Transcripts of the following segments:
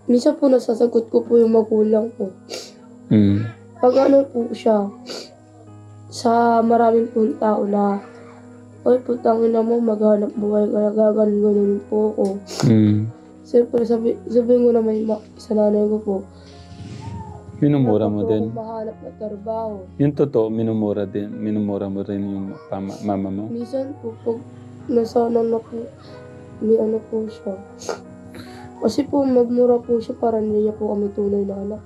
Minsan po nasasagot ko po yung magulang ko. Mm. Pag ano po siya, sa maraming pong tao na, "Oy, putangin na mo, maghanap buhay ka na," gaganon-ganon po ako. Mm. Siyempre sabihin ko naman sa nanay ko po, Minumura dapat mo po din. akong mahanap na trabaho. Yung totoo, minumura din. Minumura mo rin yung mama mo. Minsan po, pag nasana na po, may ano po siya. Kasi po, magmura po siya para hindi niya po kami tunay na anak.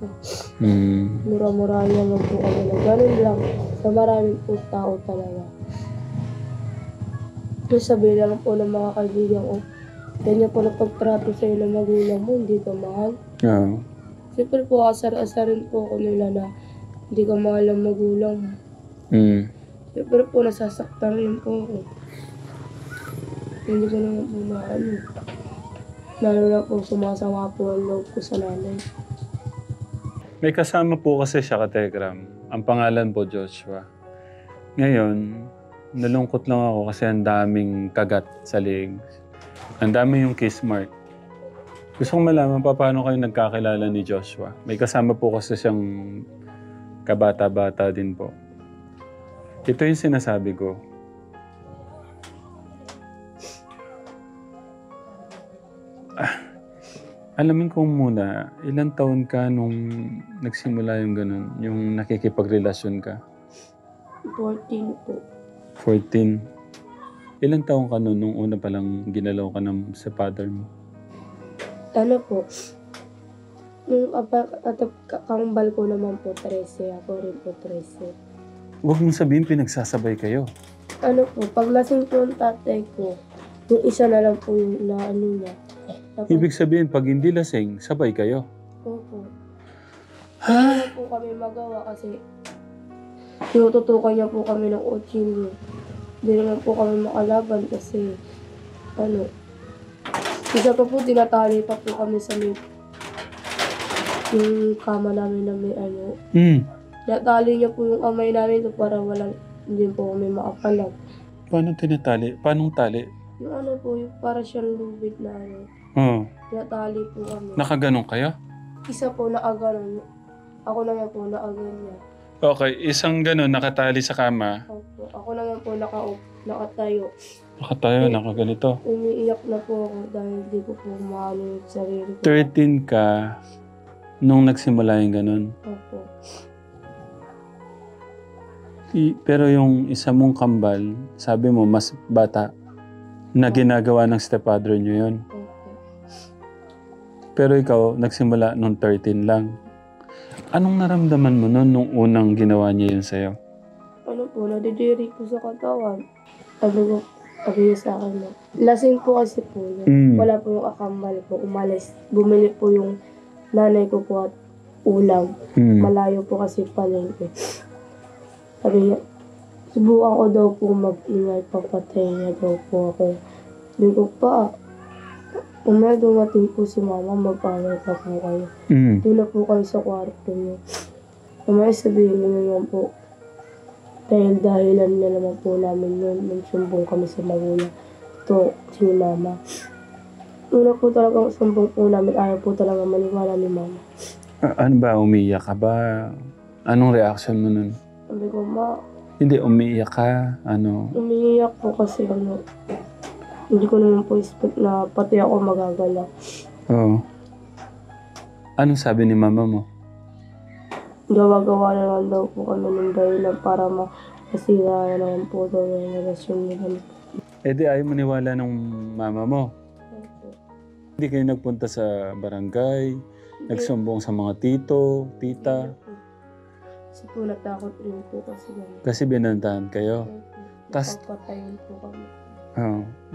Mm. Mura-murahan naman po kami na gano'n lang. Sa maraming po tao talaga. Tapos sabihin lang po ng mga kaibigan ko, ganyan po na pagtrato sa'yo ng magulang mo, hindi ka mahal. Yeah. Siyempre po, asar-asarin po ako nila na hindi ka mahal ng magulang mo. Mm. Siyempre po, nasasaktan rin po ako. Hindi ko naman po na ano. Lalo na po, sumasama po ang loob ko sa nanay. May kasama po kasi siya, Katekram. Ang pangalan po, Joshua. Ngayon, nalungkot lang ako kasi ang daming kagat sa legs. Ang dami yung kiss mark. Gusto kong malaman pa paano kayo nagkakilala ni Joshua. May kasama po kasi siyang kabata-bata din po. Ito yung sinasabi ko. Alamin ko muna, ilang taon ka nung nagsimula yung ganun, yung nakikipagrelasyon ka? 14 po. 14. Ilang taon ka nun nung una palang ginalaw ka ng sa father mo? Ano po, yung kambal ko naman po 13, ako rin po 13. Huwag mong sabihin pinagsasabay kayo. Ano po, pag lasing po yung tatay ko, yung isa na lang po yung naano niya. Tapos, Ibig sabihin, pag hindi lasing, sabay kayo. opo. Hindi na po kami magawa kasi tinututukan niya po kami ng kutsilyo. Hindi naman po kami makalaban kasi ano, isa pa po tinatali pa po kami sa may yung kama namin na may ano. Tinatali niya po yung kamay namin to para hindi po kami makapalag. Paano tinatali? Paanong tali? Yung ano po, yung para siyang lubid na ano. Oo. Tinatali po kami. Nakaganon kayo? Isa po nakaganon. Ako naman po nakaganyan. Okay, isang ganon nakatali sa kama. Opo. Ako naman po nakatayo. Nakatayo, nakaganito. Umiiyak na po ako dahil hindi ko po maano yung sarili ko. 13 ka nung nagsimula yung ganon. Opo. Pero yung isa mong kambal, sabi mo mas bata na ginagawa ng stepfather nyo yun. Opo. Pero ikaw, nagsimula nung 13 lang. Anong naramdaman mo nun nung unang ginawa niya yun sa'yo? Ano po, nadidiri po sa katawan. Sabi niya sa akin na, lasing po kasi po yun. Wala po yung akambal po, umalis. Bumili po yung nanay ko po at ulam. Malayo po kasi palengke. Sabi niya, subukan ko daw po mag-ingay, papatay niya daw po ako. Sabi ko pa, umaya dumating po si mama, mag-away pa po kayo. Doon na po kayo sa kwarto niyo. Umaya sabihin niyo naman po, dahil dahilan na naman po namin yun, nung sumbong kami sa magulang. Ito, si mama. Una po talagang sumbong po namin, ayaw po talaga maniwala ni mama. Ano ba, umiiyak ka ba? Anong reaction mo nun? Sabi ko, ma, Hindi, umiiyak ka? Ano? umiiyak po kasi ano, hindi ko naman po expect na pati ako magagala. Oo. Anong sabi ni mama mo? Gawa-gawa na lang daw po kami ng dahilan para masira na naman po daw yung relasyon nila. Eh di ayaw maniwala ng mama mo. Hindi kayo nagpunta sa barangay, nagsumbong sa mga tito, tita. Kasi po natakot rin po kasi ganun. Kasi binantahan kayo. Tas- Patayin po kami.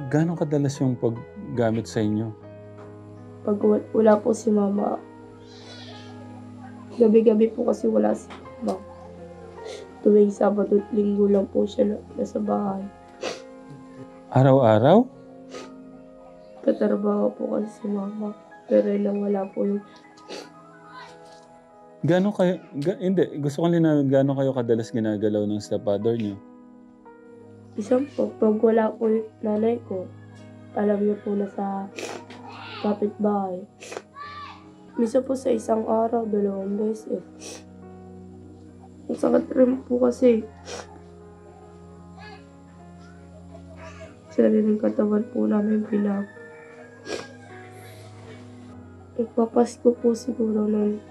Gano'ng kadalas yung paggamit sa inyo? Pag wala po si mama, gabi-gabi po kasi wala si mama. Tuwing Sabado at Linggo lang po siya nasa bahay. Araw-araw? Katrabaho po kasi si mama. Pero lang wala po yung... Gano'n kayo... hindi, gusto kong linawin gano'n kayo kadalas ginagalaw ng stepfather niyo? Isang po, pag wala po yung nanay ko, alam niyo po na sa kapitbahay. Misa po sa isang araw, 2 beses. Ang sakit rin po kasi. Sariling katawan po namin pinag. Nagpapasko po siguro nung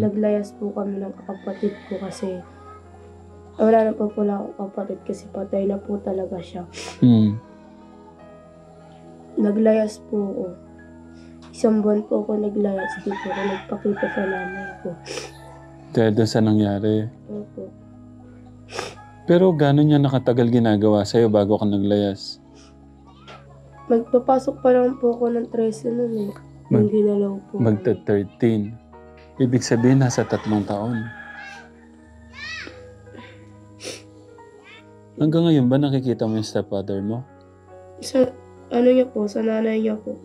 naglayas po kami ng kapatid ko kasi wala na po pala akong kapatid kasi patay na po talaga siya. Naglayas po ako. 1 buwan po ako naglayas. Di po ako nagpakita sa nanay ko. Dahil doon sa nangyari. Opo. Pero gano'n niya nakatagal ginagawa sa'yo bago ka naglayas? Magpapasok pa lang po ako ng 13 nun eh. Nung ginalaw po. Magta-13. Ibig sabihin, nasa 3 taon. Hanggang ngayon ba nakikita mo yung stepfather mo? Sa ano niya po, sa nanay niya po.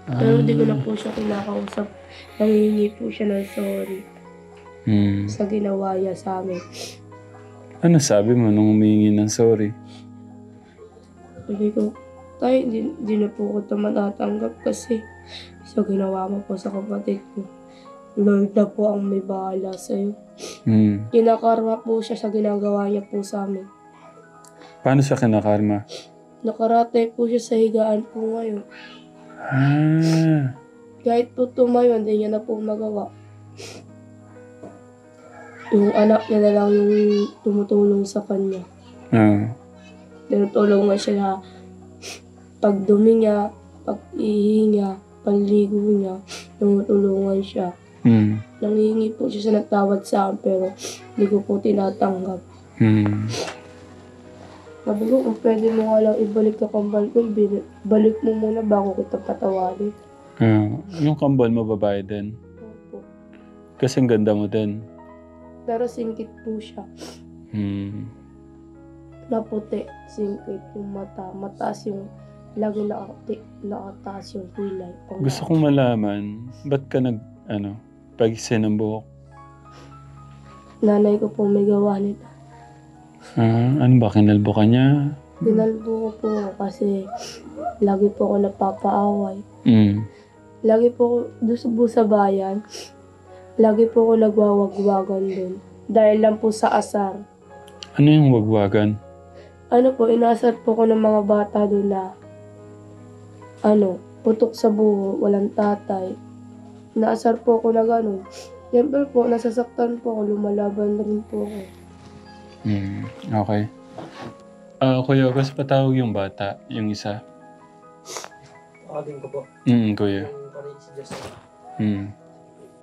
Pero hindi ko na po siya kinakausap. Nangihingi po siya ng sorry sa ginawa niya sa amin. Ano sabi mo nung humingi ng sorry? Sabi ko, tay, di na po ko ito matatanggap kasi sa ginawa mo po sa kapatid ko. Lord na po ang may bahala sa'yo. Kinakarma po siya sa ginagawa niya po sa amin. Paano siya kinakarma? Nakaratay po siya sa higaan po ngayon. Kahit po tumayo, hindi niya na po magawa. Yung anak niya na lang yung tumutulong sa kanya. Tinutulungan siya na pagdumi niya, pag-ihi niya, panligo niya, tumutulungan siya. Nangihingi po siya sa nagtawad sa akin pero hindi ko po tinatanggap. Sabi ko, kung pwede mo nga lang ibalik ka kambal ko, balik mo muna bago kita patawarin. Yung kambal mo babae din? Opo. Kasing ganda mo din. Pero singkit po siya. Naputi, singkit yung mata. Mataas yung, lagi nakataas yung kulay. Gusto kong malaman, ba't ka pag-isin ng buhok? Nanay ko po may gawa nito. Ano ba, kinalbo ka niya? Dinalbo ko po kasi lagi po ako napapaaway. Lagi po doon sa bayan, lagi po ako nagwawagwagan doon. Dahil lang po sa asar. Ano yung wagwagan? Ano po, inasar po ko ng mga bata doon na putok sa buho, walang tatay. Naasar po ako na gano'n. Siyempre po, nasasaktan po ako, lumalaban rin po ako. Okay. Kuya, gusto patawag yung bata, yung isa? Pakadin ko po. Kuya. Yung parang si Justin.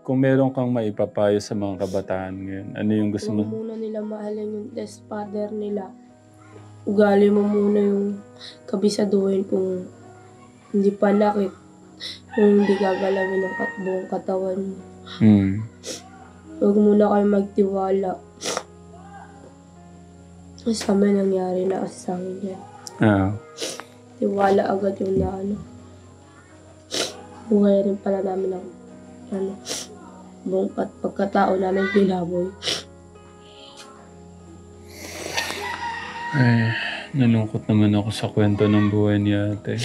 Kung meron kang maipapayo sa mga kabataan ngayon, ano yung gusto mo? Huwag muna nila mahalin yung death father nila. Ugali mo muna yung kabisaduhin kung hindi panakit, kung hindi gagalawin ng buong katawan mo. Huwag muna kayo magtiwala. Sa amin nangyari na kasi sa amin yan. Tiwala agad yung buhay rin pala namin ng buong pagkatao namin binaboy. Ay, nalungkot naman ako sa kwento ng buhay ni ate.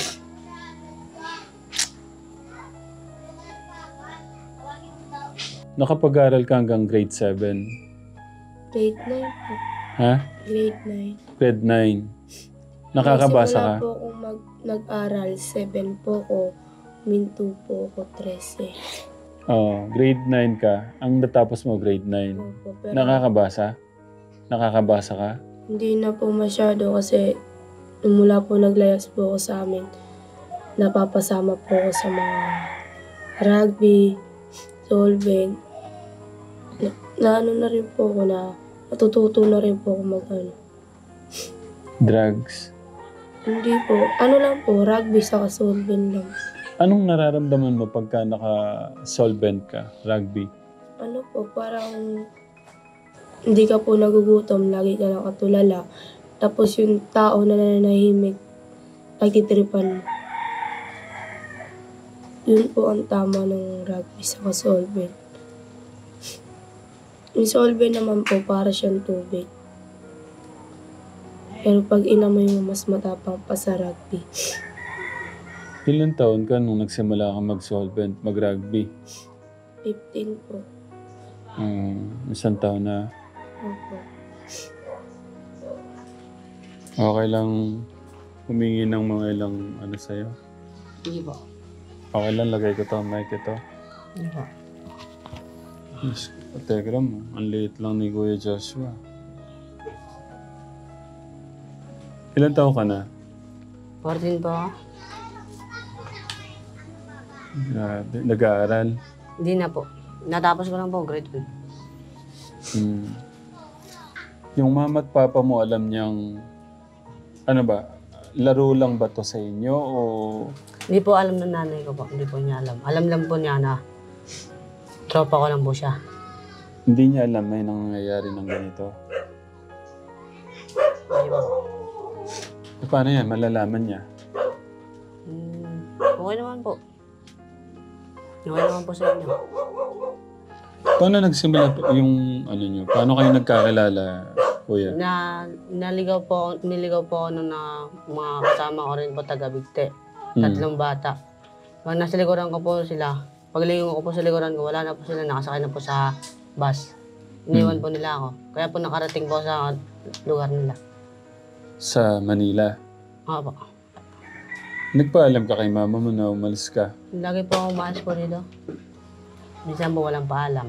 Nakapag-aral ka hanggang grade 7? Grade 9 po. Ha? Grade 9. Grade 9. Nakakabasa ka? Simula po akong nag-aral, 7 po ako. Minto po ako, 13. Grade 9 ka. Ang natapos mo, grade 9. Opo, pero Nakakabasa? Nakakabasa ka? hindi na po masyado kasi mula po naglayas po ako sa amin. Napapasama po ako sa mga rugby, solving. Na rin po ako na natututo na rin po ako Drugs? Hindi po. Lang po, rugby sa solving lang. Anong nararamdaman mo pagka naka-solvent ka, rugby? Parang hindi ka po nagugutom, lagi ka nakatulala. Tapos yung tao na nanahimik, nagtitripan mo. Yun po ang tama ng rugby sa solvent. Yung solvent naman po, para siyang tubig. Pero pag inamoy mo, mas matapang pa sa rugby. Ilan taon ka nung nagsimula ka mag-solvent, mag-rugby? 15 po. Isang taon na. Opo. Okay lang humingi ng mga ilang ano sa'yo. Hindi po. Okay lang, lagay ko to, mic ito. Hindi po. Yes, Telegram, ang liit lang ni Kuya Joshua. Ilan taon ka na? 14 po ako. Grabe, nag-aaral. Hindi na po. Natapos ko lang po, grade 1. Yung mama at papa mo, alam niyang, ano ba, laro lang ba to sa inyo o... Hindi po alam ng nanay ko po. Hindi po niya alam. Alam lang po niya na tropa ko lang po siya. Hindi niya alam may nangyayari ng ganito? Hindi po. E paano yan? Malalaman niya? Okay naman po. Okay naman po sa inyo. Paano nagsimula yung ano niyo? Paano kayo nagkakilala, Kuya? Niligaw po ako nung na mga kasama ko rin po taga-Bigte. 3 bata. Pag nasa likuran ko po sila, paglingon ko po sa likuran ko, wala na po sila, nakasakay na po sa bus. Iniwan po nila ako. Kaya po nakarating po sa lugar nila. Sa Manila? Opo. Nagpaalam ka kay mama mo na umalis ka? Lagi po ako umalis po dito. Minsan po walang paalam.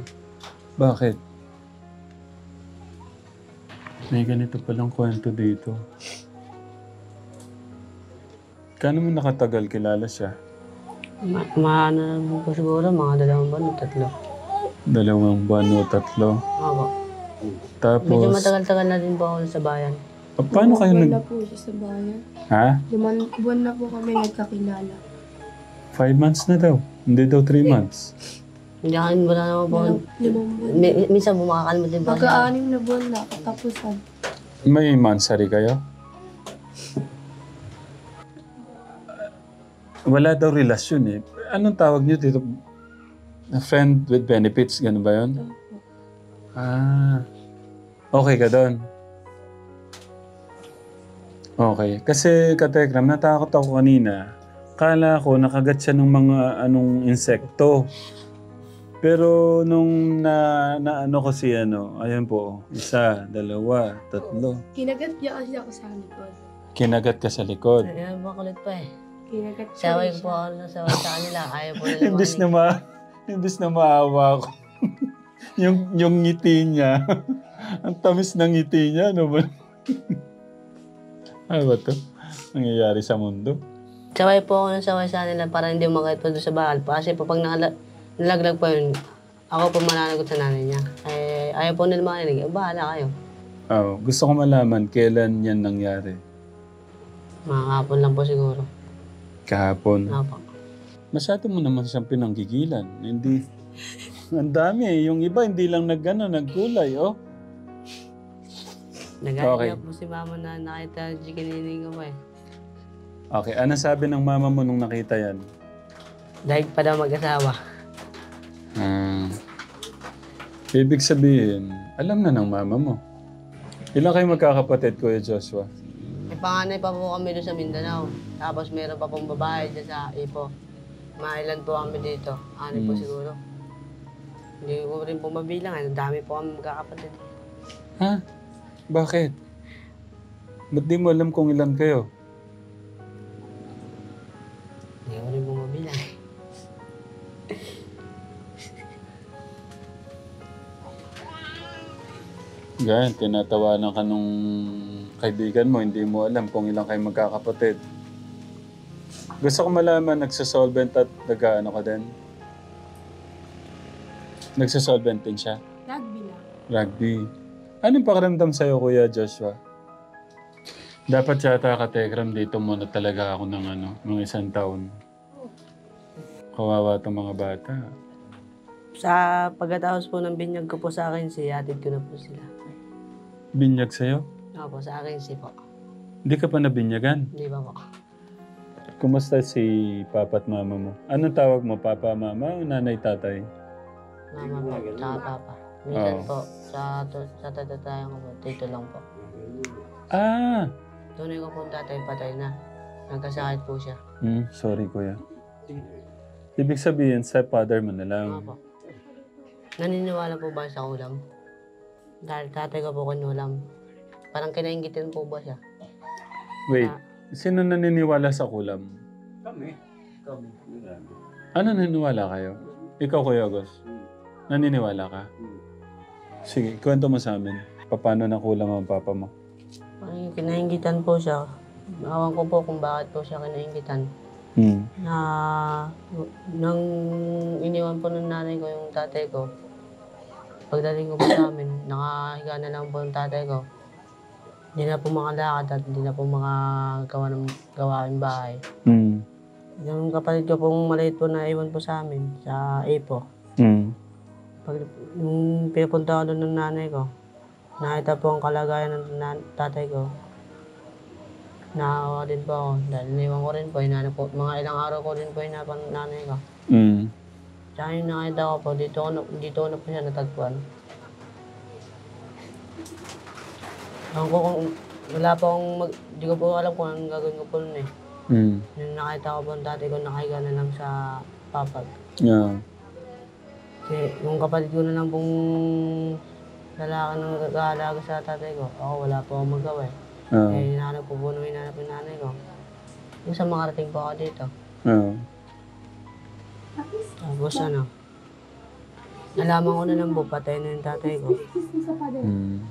Bakit? May ganito palang kwento dito. Kano mo nakatagal kilala siya? Ano naman po siguro, mga 2 buwan o 3. 2 buwan o 3. Opo. Tapos... Medyo matagal-tagal na din po ako sa bayan. Paano kayo Buwan nag... na po siya sa bayan. Ha? 5 buwan na po kami nagkakilala. 5 months na daw. Hindi daw 3 months. Hindi ako, wala naman po. 5 buwan. Minsan po makakalimut din po. Pagka-6 na buwan na, katapusan. May mansari kayo? Wala daw relasyon eh. Anong tawag niyo dito? A friend with benefits, gano'n ba yun? Ah. Okay ka doon? Okay. Kasi, Katekram, natakot ako kanina. Kala ko nakagat siya ng mga insekto. Pero nung na ko si ayan po, 1, 2, 3. Kinagat niya kasi ako sa likod. Kinagat ka sa likod. Ayan po, kulit pa eh. Kinagat siya. Saway ko po ako na saway sa kanila. Ayaw po nila Imbis na maawa ko. yung ngiti niya. Ang tamis ng ngiti niya, ano ba? Ano ba to? Nangyayari sa mundo? Saway po ako na saway sa kanila para hindi makait po doon sa bakal. Kasi po pag nalaglag po yun, ako po mananagot sa nanay niya. Ayaw po nila makinig. Bahala kayo. Oh, gusto ko malaman kailan yan nangyari. Mga hapon lang po siguro. Kahapon. Opo. Masyado mo naman siyang pinanggigilan. Hindi. Ang dami eh. Yung iba hindi lang nagkulay, oh. Nag-aalala po si mama na nakita si kiniling ko eh. Okay, ano sabi ng mama mo nung nakita yan? Dahil pa daw mag-asawa. Ibig sabihin, alam na ng mama mo. Ilan kayo magkakapatid, Kuya Joshua? May panganay pa po kami doon sa Mindanao. Tapos meron pa pong babae dyan sa Ipo. Mailan po kami dito. 6 po siguro. Hindi ko rin po mabilang. Ang dami po kami magkakapatid. Ha? Bakit? Ba't di mo alam kung ilan kayo? Hindi ko rin po mabilang. Ganyan, tinatawanan ka nung kaibigan mo, hindi mo alam kung ilang kayo magkakapatid. Gusto ko malaman, nagsasolvent at nag-ano ka din? Nagsasolvent din siya? Rugby lang. Rugby. Anong pakiramdam sa'yo, Kuya Joshua? Dapat yata ka, Tekram, dito muna talaga ako ng mga 1 taon. Kawawa itong mga bata. Sa pagkatapos po ng binyag ko po sa akin, hatid ko na po sila. Binyag sa'yo? Opo, sa akin po. Hindi ka pa nabinyagan? Hindi ba po? Kumusta si Papa at Mama mo? Anong tawag mo? Papa, Mama o Nanay, Tatay? Mama po, tsaka papa. Minsan po, sa tatatayan ko po, tito lang po. Ah! Tunay ko po tatay patay na. Nagkasakit po siya. Sorry, Kuya. Ibig sabihin, sa father mo na lang. Opo. Naniniwala po ba sa ulam? Dahil tatay ko po kinulam. Parang kinaingitin po ba siya? Wait, sino naniniwala sa kulam? Kami. Ano naniniwala kayo? Ikaw, Kuya Agos? Naniniwala ka? Sige, kwento mo sa amin. Paano nakulam ang papa mo? Parang kinaingitan po siya. Awan ko po kung bakit po siya kinaingitan. Hmm. Na nang iniwan po ng nanay ko yung tatay ko, pagdating ko po sa amin, nakahiga na lang po yung tatay ko. Hindi na po makalakad at hindi na po makagawa ng gawain bahay. Hmm. Yung kapatid ko pong maliit po na iwan po sa amin, sa Ipo. Hmm. Pag yung pinapunta ko doon ng nanay ko, nakita po ang kalagayan ng tatay ko. Naawa din po ako dahil iniwan ko rin po, hinanap po, mga ilang araw ko rin po hinapan ng nanay ko. Hmm. Tsaka yung nakita ko po, dito ko na po siya natagpuan. Ewan ko kung wala po akong di ko po alam kung anong gagawin ko po nun eh. Hmm. Nung nakita ko po ang tatay ko, nakahiga na lang sa papag. Yeah. Kasi yung kapatid ko na lang pong lalaki na nag-aalaga sa tatay ko, ako wala po akong magawa eh. Eh, hinahanap ko po nung hinahanap yung nanay ko. Yung sa makarating po ako dito. Tapos ano, nalaman ko na lang po, patay na yung tatay ko. Hmm.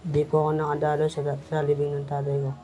Hindi po ako nakadalo sa libing ng tatay ko.